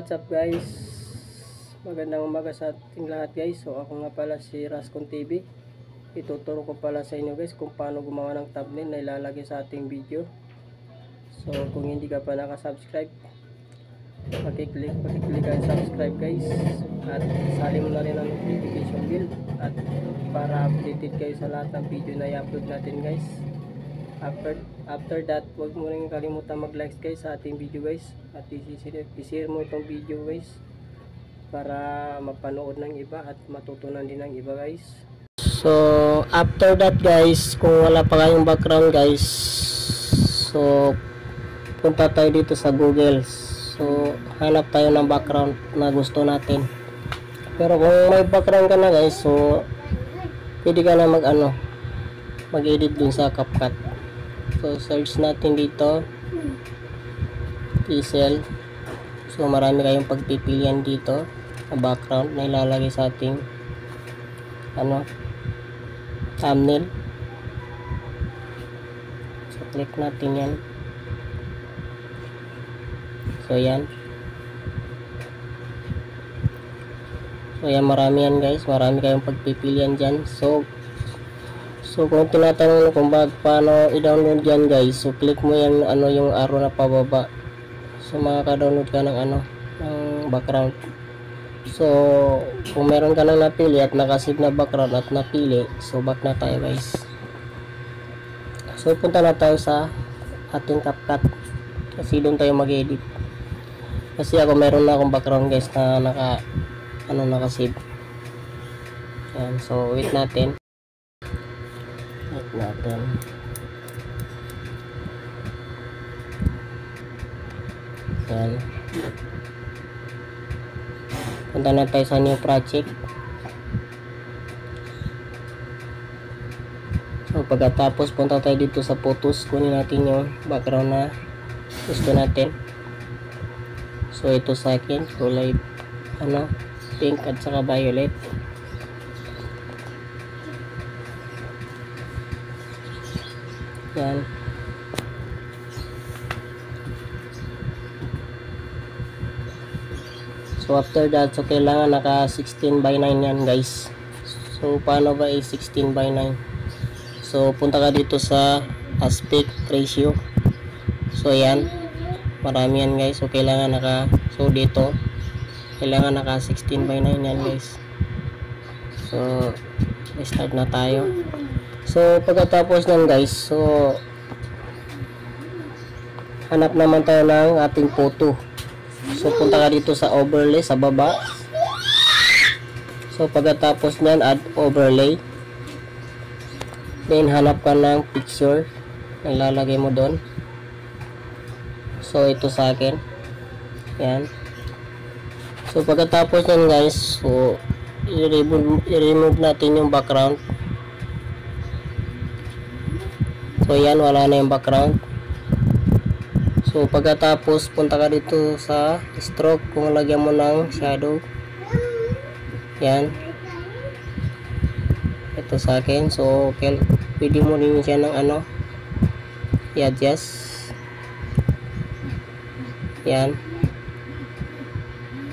what's up guys? Magandang umaga sa ating lahat guys. So ako nga pala si Rascon TV. Ituturo ko pala sa inyo guys kung paano gumawa ng thumbnail na ilalagay sa ating video. So kung hindi ka pa nakasubscribe, pakiclick ang subscribe guys. At sali mo na rin ang notification bell at para updated kayo sa lahat ng video na i-upload natin guys. After that, huwag mo rin kalimutan mag-like guys sa ating video guys. At i-share mo itong video guys para mapanood ng iba at matutunan din ng iba guys. So after that guys, kung wala pa kayong background guys, so punta tayo dito sa Google. So hanap tayo ng background na gusto natin. Pero kung may background ka na guys, so pwede ka na mag-edit dun sa CapCut. So search natin dito Pixel. So marami kayong pagpipilian dito na background na ilalagay sa ating thumbnail. So click natin yan. So yan. So yan, marami yan guys, marami kayong pagpipilian dyan. So kung tinatanong kung paano i-download yan guys, so click mo yan yung arrow na pababa. So makaka-download ka ng background. So kung meron ka nang napili at nakasave na background at napili, so back na tayo guys. So punta na tayo sa ating CapCut kasi doon tayo mag-edit. Kasi ako meron na akong background guys na nakasave. Yan, so wait natin. Yan. Punta na tayo sa new project. So pagkatapos punta tayo dito sa photos, kunin natin yung background na gusto natin. So ito sa akin kulay pink at saka violet. Yan. So after that, so kailangan naka 16 by 9 yan guys. So paano ba 16 by 9? So punta ka dito sa aspect ratio. So yan, marami yan guys. So kailangan dito kailangan naka 16 by 9 yan guys. So start na tayo. So pagkatapos nan guys, so hanap naman tayo ng ating photo. So punta ka dito sa overlay sa baba. So pagkatapos nyan, add overlay. Then hanap ka ng picture na ilalagay mo doon. So ito sa akin. Yan. So pagkatapos nyan guys, so i-remove natin yung background. So yan, wala na yung background. So pagkatapos punta ka dito sa stroke, kung lagyan mo ng shadow. Yan. Ito sa akin. So okay, pwede mo rin siya ng i-adjust. Yan.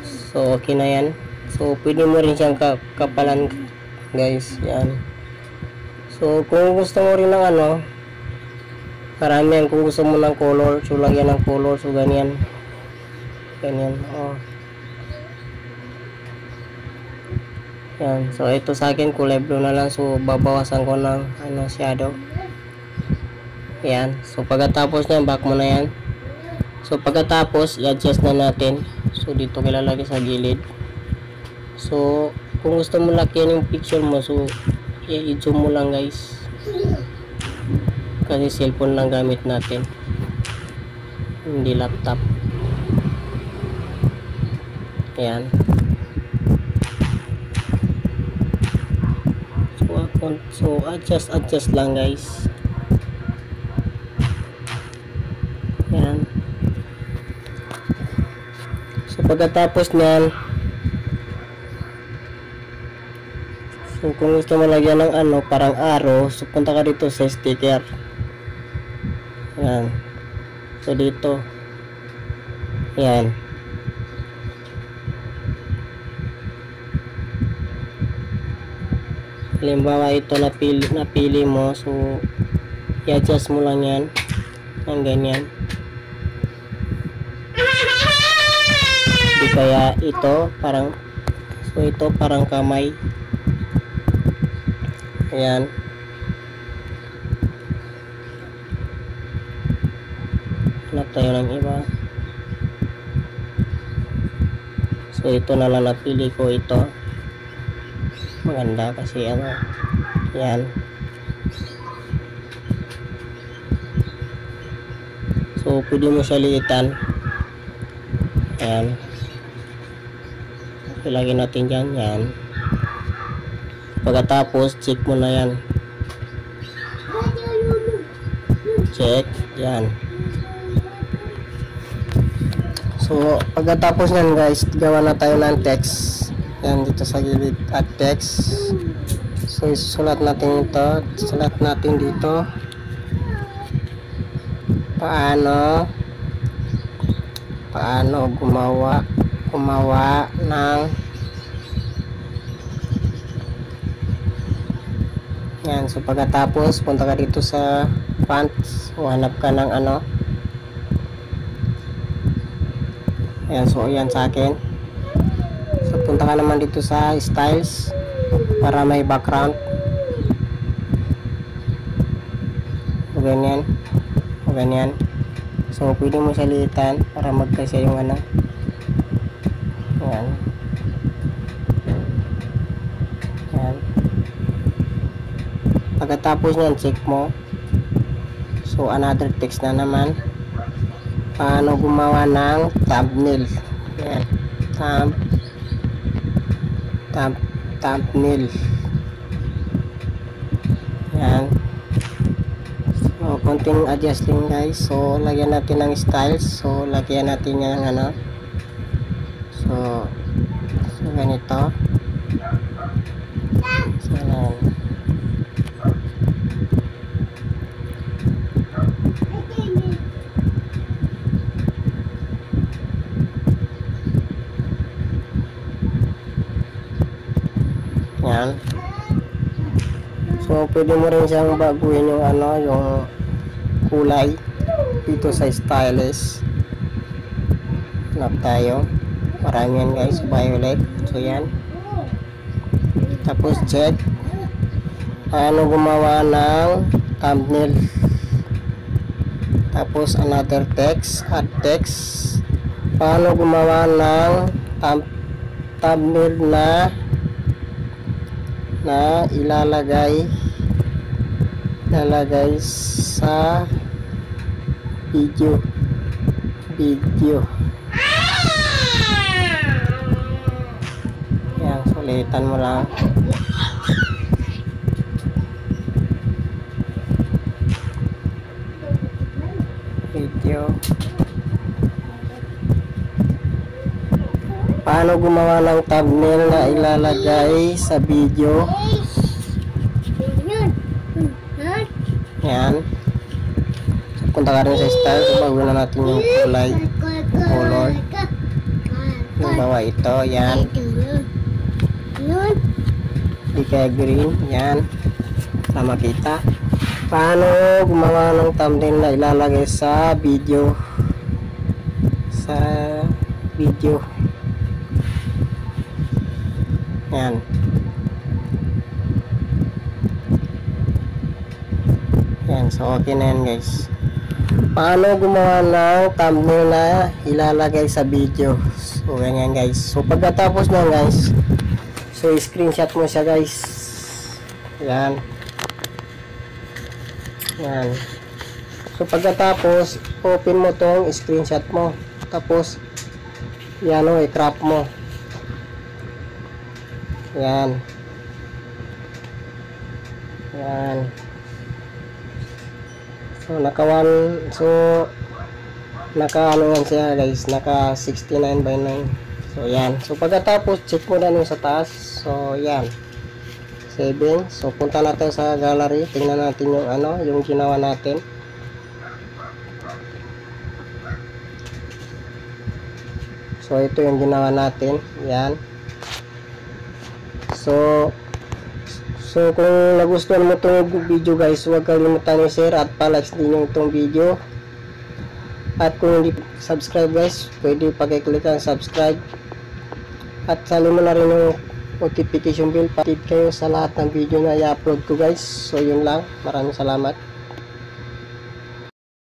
So okay na yan. So pwede mo rin siyang kapalan guys. Yan. So kung gusto mo rin ng karamihan, kung gusto mo ng color, so lagyan ng color, so ganyan. Yan. So ito sa akin kulay blue na lang, so babawasan ko ng shadow. Yan. So pagkatapos niyan, back mo na yan. So pagkatapos i-adjust na natin. So dito ilalagay sa gilid. So kung gusto mo lakihan yung picture mo, so i-zoom mo lang guys. Kasi cellphone lang gamit natin, hindi laptop. Ayan. So adjust lang guys. Ayan. So pagkatapos nyan, so kung gusto mo lagyan ng parang arrow, so punta ka dito sa sticker. Yan. So dito. Yan. halimbawa ito napili mo, so i-adjust mo lang yan ng ganyan. Di kaya ito parang, so ito parang kamay. Ayan. Hanap tayo ng iba. So ito na lang napili ko, ito maganda kasi ano, yan. So pwede mo siya liitan. Ayan, ilagay natin dyan, yan. Pagkatapos check mo na yan, check, yan. So pagkatapos nyan guys, gawa na tayo ng text. Yan, dito sa gilid at text. So isusulat natin ito, sulat natin dito paano gumawa ng yan. So pagkatapos punta ka dito sa fonts, o hanap ka ng ano. Ayan, so yan sa akin. So punta ka naman dito sa styles para may background, o ganyan, o ganyan. So pwede mo siya liitan para magkasya yung ano. Ayan. Ayan. Pagkatapos nyan, check mo. So another text na naman, paano gumawa ng thumbnail. Ayan. Thumbnail. Ayan. So konting adjusting guys. So lagyan natin ng styles. So lagyan natin yung ano. So ganito. So ayan. Yan. So pwede mo rin siyang baguhin yung ano, yung kulay dito sa styles. Hanap tayo, marami yan guys, violet. So yan. Tapos check paano gumawa ng thumbnail. Tapos another text, add text, paano gumawa ng thumbnail na ilalagay sa video. Yan, sulitan mo lang. Video. Paano gumawa ng thumbnail na ilalagay sa video. Yan. So, punta ka rin sa style. So, bago na natin yung kulay, color. Halimbawa ito, yan. Di kaya green, yan. Para makita. Paano gumawa ng thumbnail na ilalagay sa video. Yan. Yan, so okay na yan guys. Paano gumawa ng thumbnail na ilalagay sa video. So ganyan guys. So pagkatapos na guys, so screenshot mo siya guys. Yan. Yan. So pagkatapos, open mo tong screenshot mo. Tapos yan o, i-crop mo. Yan. Yan. So naka ano yan siya guys, naka 69:9. So yan. So pagkatapos check mo na yung sa taas. So yan. 7. So punta natin sa gallery, tingnan natin yung ano, yung ginawa natin. So ito yung ginawa natin. Yan. So So kung nagustuhan mo itong video guys, huwag kalimutan i-share at pa-like din yung itong video. At kung hindi subscribe guys, pwede pag-click ang subscribe. At sali mo na rin yung notification bell para kayo sa lahat ng video na i-upload ko guys. So yun lang, maraming salamat.